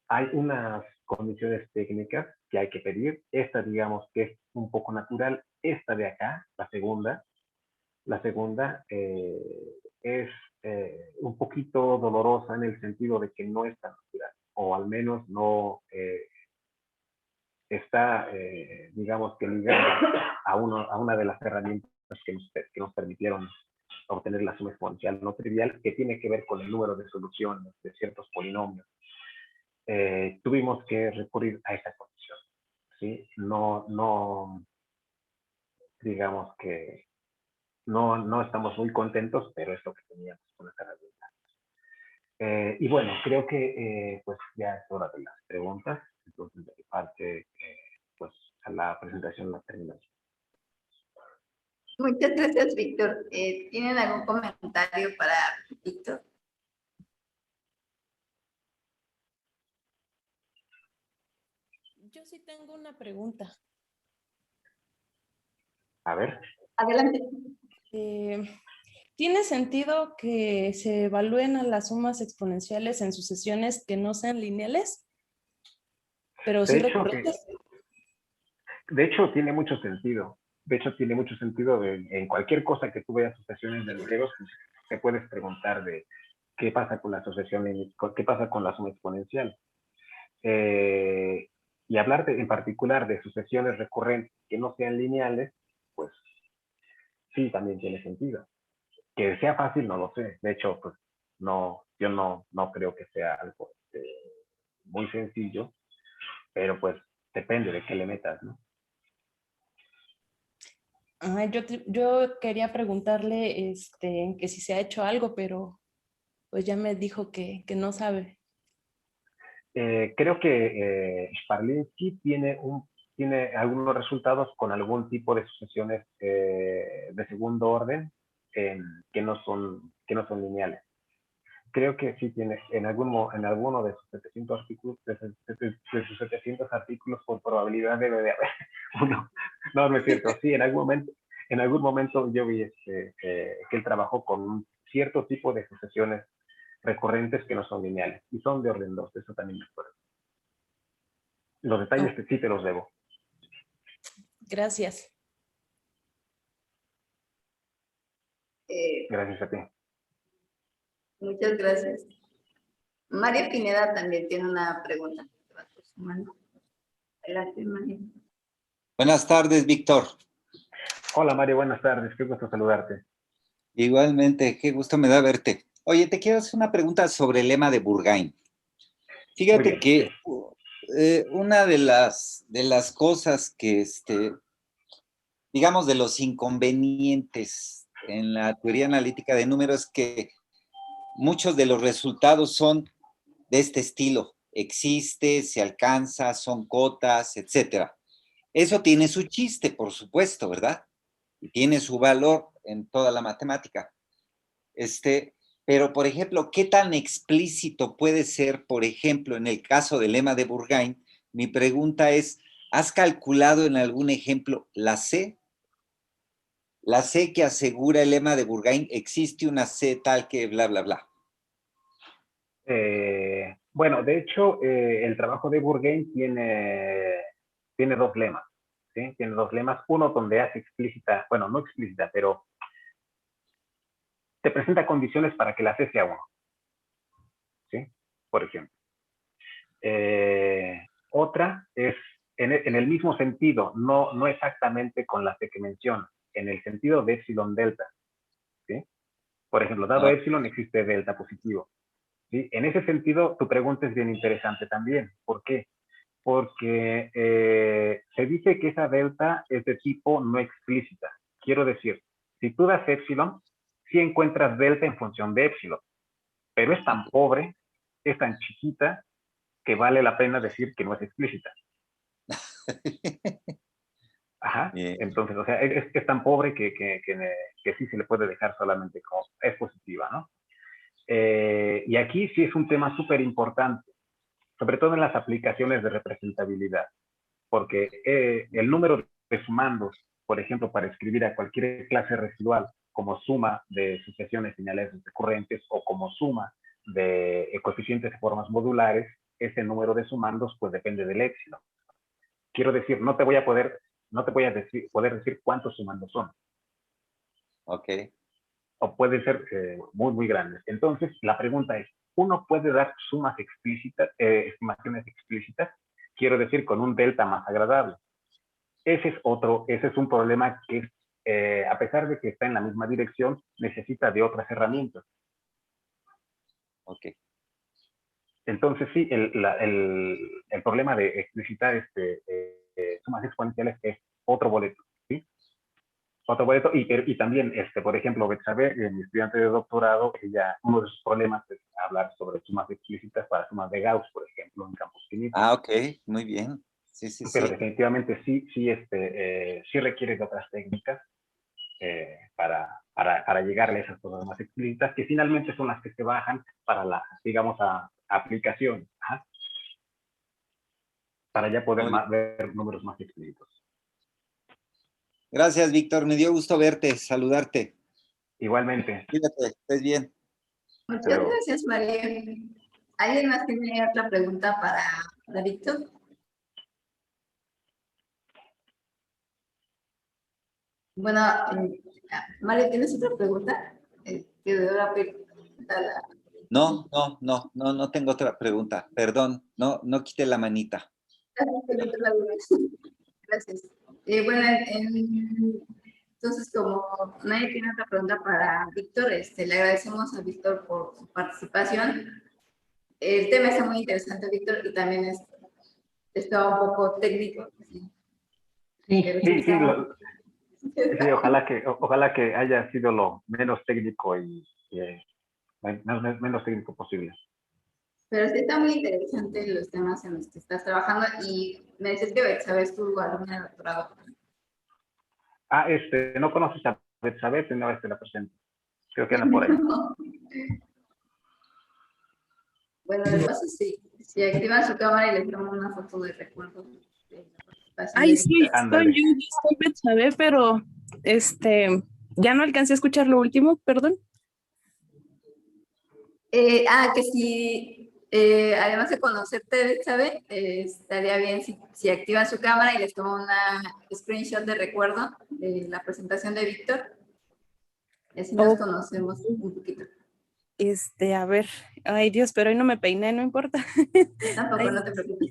[SPEAKER 2] hay unas condiciones técnicas que hay que pedir. Esta, digamos, que es un poco natural. Esta de acá, la segunda es un poquito dolorosa en el sentido de que no es tan natural, o al menos no está, digamos, que ligada a una de las herramientas que nos permitieron obtener la suma exponencial no trivial, que tiene que ver con el número de soluciones de ciertos polinomios. Tuvimos que recurrir a esa condición. ¿Sí? No, digamos que no estamos muy contentos, pero es lo que teníamos con esta herramienta. Y bueno, creo que pues ya es hora de las preguntas. Entonces, de mi parte, pues a la presentación la terminamos.
[SPEAKER 3] Muchas gracias, Víctor. ¿Tienen algún comentario para Víctor?
[SPEAKER 4] Yo sí tengo una pregunta.
[SPEAKER 2] A ver.
[SPEAKER 3] Adelante.
[SPEAKER 4] ¿Tiene sentido que se evalúen a las sumas exponenciales en sucesiones que no sean lineales? Pero sí recurrentes.
[SPEAKER 2] De hecho, tiene mucho sentido. de hecho tiene mucho sentido en cualquier cosa que tú veas sucesiones de números, pues, te puedes preguntar de qué pasa con la sucesión, qué pasa con la suma exponencial. Y hablar en particular de sucesiones recurrentes que no sean lineales, pues sí, también tiene sentido. Que sea fácil, no lo sé. De hecho, pues no, yo no creo que sea algo muy sencillo, pero pues depende de qué le metas, ¿no?
[SPEAKER 4] Yo quería preguntarle que si se ha hecho algo, pero pues ya me dijo que no sabe.
[SPEAKER 2] Creo que Sparlinski tiene algunos resultados con algún tipo de sucesiones de segundo orden que no son lineales. Creo que sí tiene en alguno de sus 700 artículos, de sus 700 artículos, por probabilidad debe de haber uno. No, no es cierto. Sí, en algún momento yo vi que él trabajó con un cierto tipo de sucesiones recurrentes que no son lineales y son de orden 2, eso también me acuerdo. Los detalles
[SPEAKER 4] Oh,
[SPEAKER 2] que sí te los debo.
[SPEAKER 4] gracias.
[SPEAKER 3] Eh,
[SPEAKER 2] Gracias a ti.
[SPEAKER 3] Muchas gracias. María Pineda también tiene una pregunta. Adelante, María.
[SPEAKER 5] Buenas tardes, Víctor.
[SPEAKER 2] Hola Mario, buenas tardes, qué gusto saludarte.
[SPEAKER 5] Igualmente, qué gusto me da verte. Oye, te quiero hacer una pregunta sobre el lema de Burgain. Fíjate que una de las cosas que, digamos, de los inconvenientes en la teoría analítica de números es que muchos de los resultados son de este estilo. Existe, se alcanza, son cotas, etcétera. Eso tiene su chiste, por supuesto, ¿verdad? Y tiene su valor en toda la matemática. Pero, por ejemplo, ¿qué tan explícito puede ser, por ejemplo, en el caso del lema de Burgain? Mi pregunta es, ¿has calculado en algún ejemplo la C? La C que asegura el lema de Burgain, existe una C tal que bla, bla, bla.
[SPEAKER 2] Bueno, de hecho, el trabajo de Burgain tiene dos lemas. ¿Sí? Tiene dos lemas. Uno donde hace explícita, bueno, no explícita, pero te presenta condiciones para que la C sea 1. ¿Sí? Por ejemplo. Otra es en el mismo sentido, no exactamente con la C que menciona, en el sentido de epsilon delta. ¿Sí? Por ejemplo, dado epsilon existe delta positivo. ¿Sí? En ese sentido, tu pregunta es bien interesante también. ¿Por qué? Porque se dice que esa delta es de tipo no explícita. Quiero decir, si tú das epsilon, sí encuentras delta en función de epsilon, pero es tan pobre, es tan chiquita, que vale la pena decir que no es explícita. Ajá.
[SPEAKER 5] Bien.
[SPEAKER 2] Entonces, o sea, es tan pobre que sí se le puede dejar solamente como es positiva, ¿no? Y aquí sí es un tema súper importante, sobre todo en las aplicaciones de representabilidad, porque el número de sumandos, por ejemplo, para escribir a cualquier clase residual como suma de sucesiones lineales recurrentes o como suma de coeficientes de formas modulares, ese número de sumandos pues depende del épsilon. Quiero decir, no te voy a poder decir cuántos sumandos son.
[SPEAKER 5] Ok.
[SPEAKER 2] O pueden ser muy, muy grandes. Entonces, la pregunta es, ¿uno puede dar sumas explícitas, estimaciones explícitas? Quiero decir, con un delta más agradable. Ese es un problema que, a pesar de que está en la misma dirección, necesita de otras herramientas.
[SPEAKER 5] Ok.
[SPEAKER 2] Entonces, sí, el problema de explicitar sumas exponenciales es otro boleto, ¿sí? Otro boleto, y también, por ejemplo, Betsabe, mi estudiante de doctorado, uno de sus problemas es hablar sobre sumas explícitas para sumas de Gauss, por ejemplo, en campos finitos.
[SPEAKER 5] Ah, ok, muy bien. Sí, sí,
[SPEAKER 2] Pero
[SPEAKER 5] sí.
[SPEAKER 2] definitivamente sí requiere de otras técnicas para llegarle a esas cosas más explícitas, que finalmente son las que se bajan para la, digamos, aplicación, para ya poder ver números más explícitos.
[SPEAKER 5] Gracias, Víctor. Me dio gusto verte, saludarte.
[SPEAKER 2] Igualmente.
[SPEAKER 5] Cuídate, estés bien.
[SPEAKER 3] Muchas gracias, María. ¿Alguien más tiene otra pregunta para Víctor? Bueno, Mario, ¿tienes otra pregunta?
[SPEAKER 5] No tengo otra pregunta. Perdón, no quité la manita.
[SPEAKER 3] Gracias. Bueno, entonces, como nadie tiene otra pregunta para Víctor, le agradecemos a Víctor por su participación. El tema está muy interesante, Víctor, y también está un poco técnico.
[SPEAKER 2] Sí, ojalá que haya sido lo menos técnico y menos técnico posible.
[SPEAKER 3] Pero sí está muy interesante los temas en los que estás trabajando, y me decís que Betsabe es tu alumna de doctorado.
[SPEAKER 2] ¿No conoces a Betsabe? Una vez te la presento. Creo que anda por ahí.
[SPEAKER 3] Bueno, de paso, si activan su cámara y les toman una foto de recuerdo.
[SPEAKER 4] Ay, sí, soy Betsabe, pero ya no alcancé a escuchar lo último, perdón.
[SPEAKER 3] Que si, además de conocerte, Betsabe, estaría bien si activan su cámara y les toman una screenshot de recuerdo de la presentación de Víctor. Y así nos conocemos un poquito.
[SPEAKER 4] A ver, ay Dios, pero hoy no me peiné, no importa.
[SPEAKER 3] Tampoco,
[SPEAKER 4] Ay.
[SPEAKER 3] no te preocupes.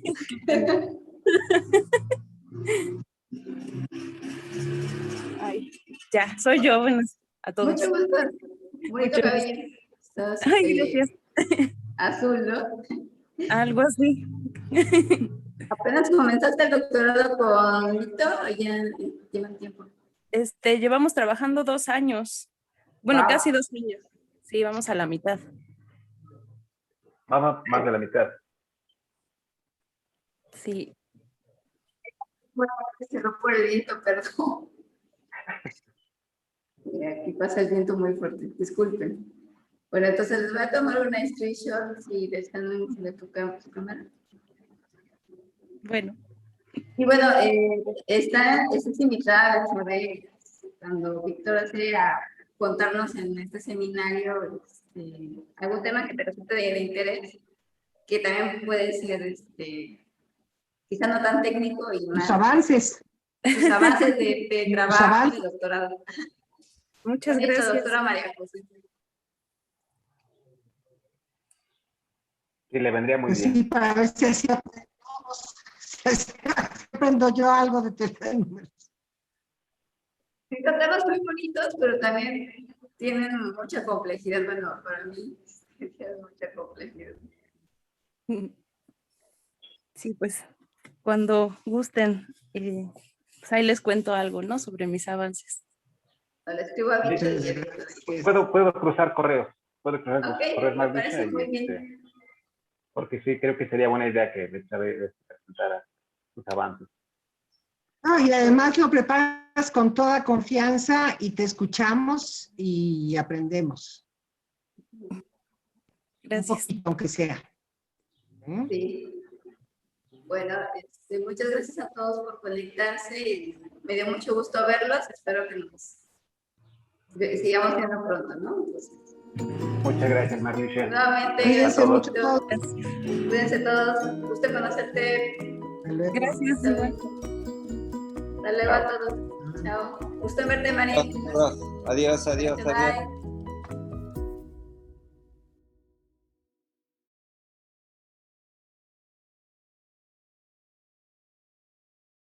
[SPEAKER 4] Ay, ya, soy yo, buenas a todos.
[SPEAKER 3] Mucho gusto. Bonito cabello. Estás,
[SPEAKER 4] ay, gracias.
[SPEAKER 3] Azul, ¿no?
[SPEAKER 4] Algo así.
[SPEAKER 3] ¿Apenas comenzaste el doctorado con Víctor o ya llevan tiempo?
[SPEAKER 4] Llevamos trabajando 2 años. Bueno, casi 2 años. Sí, vamos a la mitad.
[SPEAKER 2] Vamos más de la mitad.
[SPEAKER 4] Sí.
[SPEAKER 3] Bueno, se rompió el viento, perdón. Aquí pasa el viento muy fuerte, disculpen. Bueno, entonces les voy a tomar una screenshot si desean de tu cámara.
[SPEAKER 4] Bueno.
[SPEAKER 3] Y bueno, esta es invitada a saber cuando Víctor hace a contarnos en este seminario algún tema que te resulte de interés, que también puede ser quizá no tan técnico y más.
[SPEAKER 1] Tus avances.
[SPEAKER 3] Tus avances de trabajo, de doctorado.
[SPEAKER 4] Muchas gracias.
[SPEAKER 3] Doctora María José.
[SPEAKER 2] Sí, le vendría muy bien.
[SPEAKER 1] Sí, para ver si así aprendo yo algo de teléfonos.
[SPEAKER 3] Sí, son temas muy bonitos, pero también tienen mucha complejidad. Bueno, para mí tienen mucha complejidad.
[SPEAKER 4] Sí, pues cuando gusten, pues ahí les cuento algo, ¿no? Sobre mis avances.
[SPEAKER 3] Le escribo a Víctor.
[SPEAKER 2] Puedo cruzar correos. Puedo cruzar correos más.
[SPEAKER 3] Me parece muy bien.
[SPEAKER 2] Porque sí, creo que sería buena idea que Betsabe presentara sus avances.
[SPEAKER 1] Y además lo preparas con toda confianza y te escuchamos y aprendemos.
[SPEAKER 4] Gracias.
[SPEAKER 1] Un poquito, aunque sea.
[SPEAKER 3] Sí. Bueno, muchas gracias a todos por conectarse y me dio mucho gusto verlos. Espero que nos sigamos viendo pronto, ¿no? Entonces,
[SPEAKER 2] muchas gracias, Marlicia.
[SPEAKER 3] Nuevamente,
[SPEAKER 1] cuídense mucho.
[SPEAKER 3] Cuídense todos. Gusto conocerte.
[SPEAKER 4] Gracias, igual.
[SPEAKER 3] Hasta luego a todos. Chao. Gusto en verte, María.
[SPEAKER 5] Adiós.
[SPEAKER 3] Bye.